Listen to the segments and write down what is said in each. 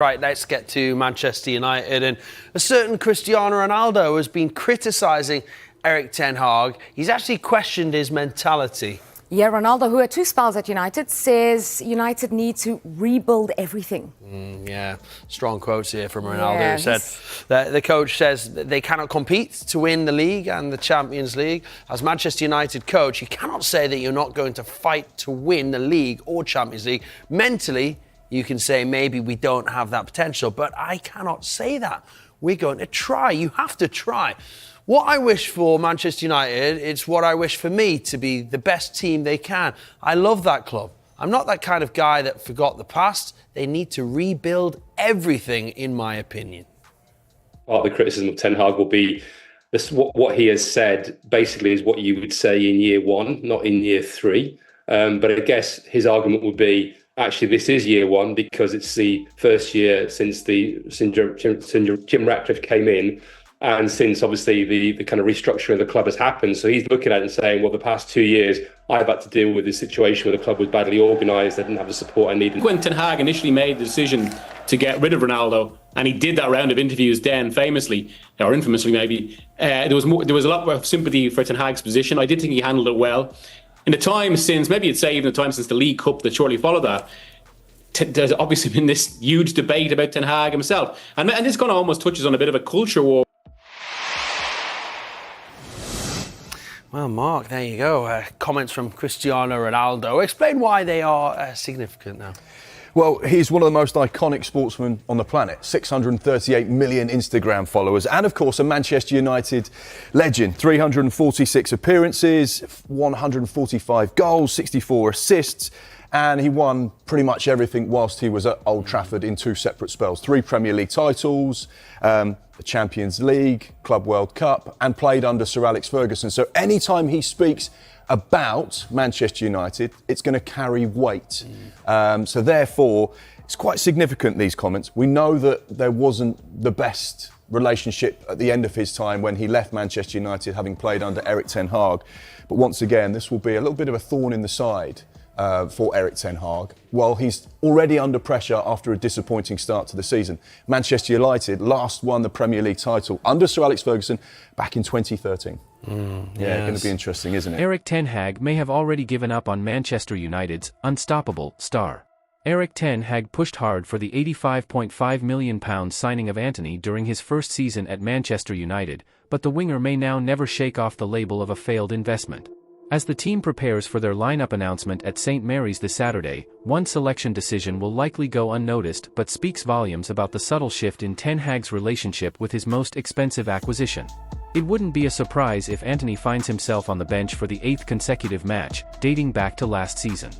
Right, let's get to Manchester United. And a certain Cristiano Ronaldo has been criticising Erik ten Hag. He's actually questioned his mentality. Yeah, Ronaldo, who had 2 spells at United, says United need to rebuild everything. Yeah, strong quotes here from Ronaldo, who said that the coach says that they cannot compete to win the league and the Champions League. As Manchester United coach, you cannot say that you're not going to fight to win the league or Champions League. Mentally, you can say maybe we don't have that potential, but I cannot say that. We're going to try. You have to try. What I wish for Manchester United, it's what I wish for me to be the best team they can. I love that club. I'm not that kind of guy that forgot the past. They need to rebuild everything, in my opinion. Part of the criticism of Ten Hag will be this, what he has said basically is what you would say in year 1, not in year 3. But I guess his argument would be, actually, this is year 1 because it's the first year since Jim Ratcliffe came in, and since obviously the kind of restructuring of the club has happened. So he's looking at it and saying, well, the past 2 years, I've had to deal with this situation where the club was badly organised, they didn't have the support I needed. When Ten Hag initially made the decision to get rid of Ronaldo, and he did that round of interviews then famously, or infamously maybe, there was a lot of sympathy for Ten Hag's position. I did think he handled it well. In the time since, maybe you'd say even the time since the League Cup that shortly followed that, there's obviously been this huge debate about Ten Hag himself. And this kind of almost touches on a bit of a culture war. Well, Mark, there you go. Comments from Cristiano Ronaldo. Explain why they are significant now. Well, he's one of the most iconic sportsmen on the planet. 638 million Instagram followers. And, of course, a Manchester United legend. 346 appearances, 145 goals, 64 assists. And he won pretty much everything whilst he was at Old Trafford in 2 separate spells. 3 Premier League titles, the Champions League, Club World Cup, and played under Sir Alex Ferguson. So anytime he speaks about Manchester United, it's going to carry weight. So therefore, it's quite significant, these comments. We know that there wasn't the best relationship at the end of his time when he left Manchester United, having played under Erik ten Hag. But once again, this will be a little bit of a thorn in the side for Erik ten Hag. Well, he's already under pressure after a disappointing start to the season. Manchester United last won the Premier League title under Sir Alex Ferguson back in 2013. Going to be interesting, isn't it? Erik ten Hag may have already given up on Manchester United's unstoppable star. Erik ten Hag pushed hard for the £85.5 million signing of Antony during his first season at Manchester United, but the winger may now never shake off the label of a failed investment. As the team prepares for their lineup announcement at St Mary's this Saturday, one selection decision will likely go unnoticed but speaks volumes about the subtle shift in Ten Hag's relationship with his most expensive acquisition. It wouldn't be a surprise if Antony finds himself on the bench for the 8th consecutive match, dating back to last season.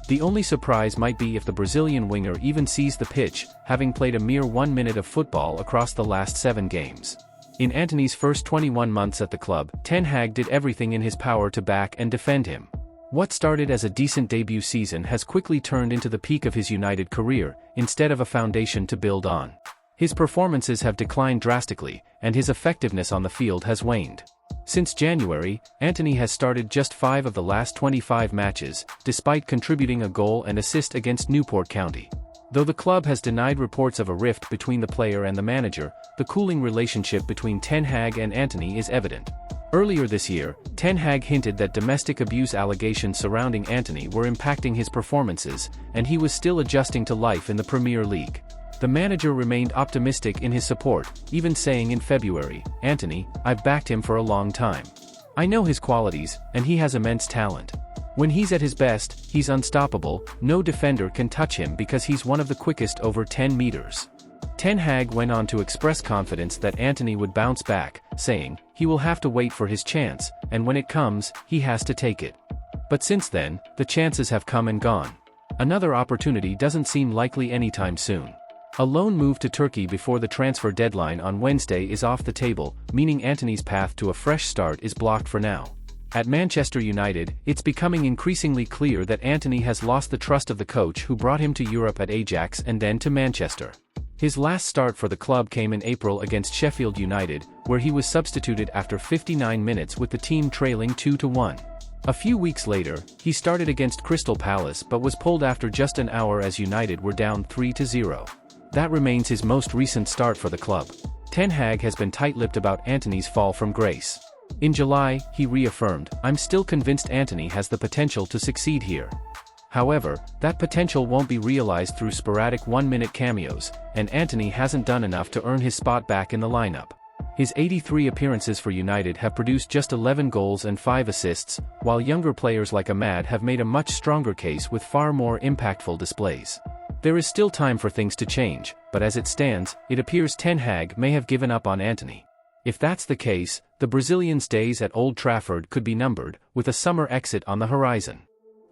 The only surprise might be if the Brazilian winger even sees the pitch, having played a mere 1 minute of football across the last 7 games. In Antony's first 21 months at the club, Ten Hag did everything in his power to back and defend him. What started as a decent debut season has quickly turned into the peak of his United career, instead of a foundation to build on. His performances have declined drastically, and his effectiveness on the field has waned. Since January, Antony has started just 5 of the last 25 matches, despite contributing a goal and assist against Newport County. Though the club has denied reports of a rift between the player and the manager, the cooling relationship between Ten Hag and Antony is evident. Earlier this year, Ten Hag hinted that domestic abuse allegations surrounding Antony were impacting his performances, and he was still adjusting to life in the Premier League. The manager remained optimistic in his support, even saying in February, "Antony, I've backed him for a long time. I know his qualities, and he has immense talent. When he's at his best, he's unstoppable, no defender can touch him because he's one of the quickest over 10 meters." Ten Hag went on to express confidence that Antony would bounce back, saying, "He will have to wait for his chance, and when it comes, he has to take it." But since then, the chances have come and gone. Another opportunity doesn't seem likely anytime soon. A loan move to Turkey before the transfer deadline on Wednesday is off the table, meaning Antony's path to a fresh start is blocked for now. At Manchester United, it's becoming increasingly clear that Antony has lost the trust of the coach who brought him to Europe at Ajax and then to Manchester. His last start for the club came in April against Sheffield United, where he was substituted after 59 minutes with the team trailing 2-1. A few weeks later, he started against Crystal Palace but was pulled after just an hour as United were down 3-0. That remains his most recent start for the club. Ten Hag has been tight-lipped about Antony's fall from grace. In July, he reaffirmed, "I'm still convinced Antony has the potential to succeed here." However, that potential won't be realized through sporadic one-minute cameos, and Antony hasn't done enough to earn his spot back in the lineup. His 83 appearances for United have produced just 11 goals and 5 assists, while younger players like Ahmad have made a much stronger case with far more impactful displays. There is still time for things to change, but as it stands, it appears Ten Hag may have given up on Antony. If that's the case, the Brazilian's days at Old Trafford could be numbered, with a summer exit on the horizon.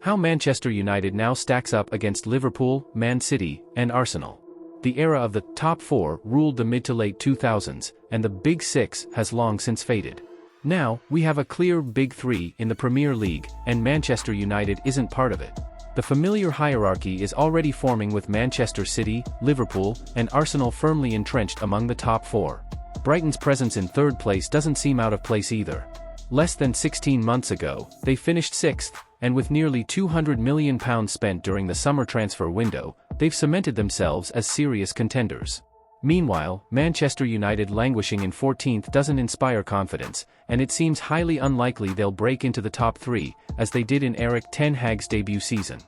How Manchester United now stacks up against Liverpool, Man City, and Arsenal. The era of the top four ruled the mid to late 2000s, and the Big Six has long since faded. Now, we have a clear Big Three in the Premier League, and Manchester United isn't part of it. The familiar hierarchy is already forming with Manchester City, Liverpool, and Arsenal firmly entrenched among the top four. Brighton's presence in third place doesn't seem out of place either. Less than 16 months ago, they finished sixth, and with nearly £200 million spent during the summer transfer window, they've cemented themselves as serious contenders. Meanwhile, Manchester United languishing in 14th doesn't inspire confidence, and it seems highly unlikely they'll break into the top three, as they did in Erik ten Hag's debut season.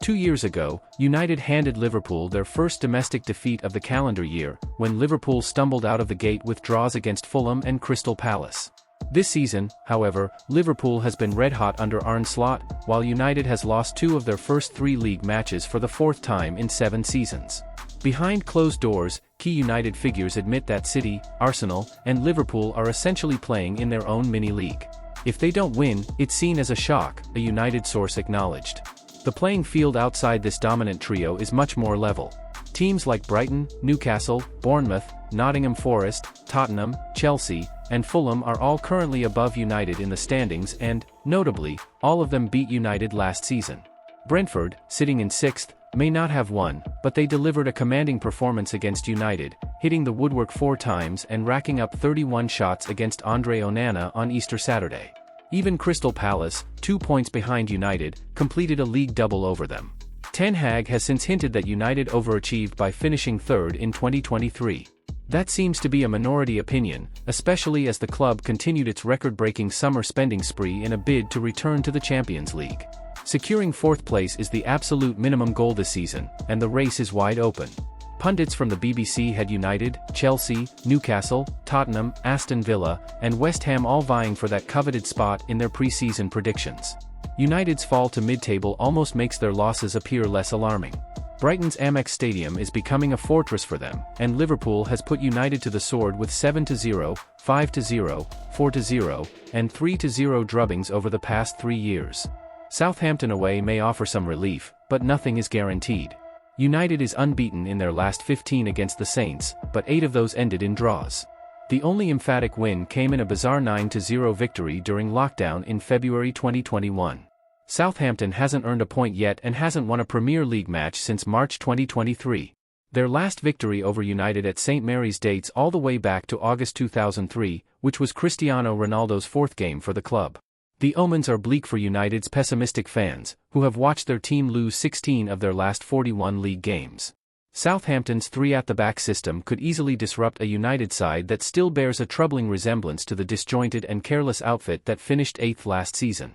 2 years ago, United handed Liverpool their first domestic defeat of the calendar year, when Liverpool stumbled out of the gate with draws against Fulham and Crystal Palace. This season, however, Liverpool has been red-hot under Arne Slot, while United has lost 2 of their first 3 league matches for the 4th time in 7 seasons. Behind closed doors, key United figures admit that City, Arsenal, and Liverpool are essentially playing in their own mini-league. If they don't win, it's seen as a shock, a United source acknowledged. The playing field outside this dominant trio is much more level. Teams like Brighton, Newcastle, Bournemouth, Nottingham Forest, Tottenham, Chelsea, and Fulham are all currently above United in the standings and, notably, all of them beat United last season. Brentford, sitting in 6th, may not have won, but they delivered a commanding performance against United, hitting the woodwork 4 times and racking up 31 shots against Andre Onana on Easter Saturday. Even Crystal Palace, 2 points behind United, completed a league double over them. Ten Hag has since hinted that United overachieved by finishing 3rd in 2023. That seems to be a minority opinion, especially as the club continued its record-breaking summer spending spree in a bid to return to the Champions League. Securing 4th place is the absolute minimum goal this season, and the race is wide open. Pundits from the BBC had United, Chelsea, Newcastle, Tottenham, Aston Villa, and West Ham all vying for that coveted spot in their pre-season predictions. United's fall to mid-table almost makes their losses appear less alarming. Brighton's Amex Stadium is becoming a fortress for them, and Liverpool has put United to the sword with 7-0, 5-0, 4-0, and 3-0 drubbings over the past 3 years. Southampton away may offer some relief, but nothing is guaranteed. United is unbeaten in their last 15 against the Saints, but 8 of those ended in draws. The only emphatic win came in a bizarre 9-0 victory during lockdown in February 2021. Southampton hasn't earned a point yet and hasn't won a Premier League match since March 2023. Their last victory over United at St Mary's dates all the way back to August 2003, which was Cristiano Ronaldo's 4th game for the club. The omens are bleak for United's pessimistic fans, who have watched their team lose 16 of their last 41 league games. Southampton's 3-at-the-back system could easily disrupt a United side that still bears a troubling resemblance to the disjointed and careless outfit that finished 8th last season.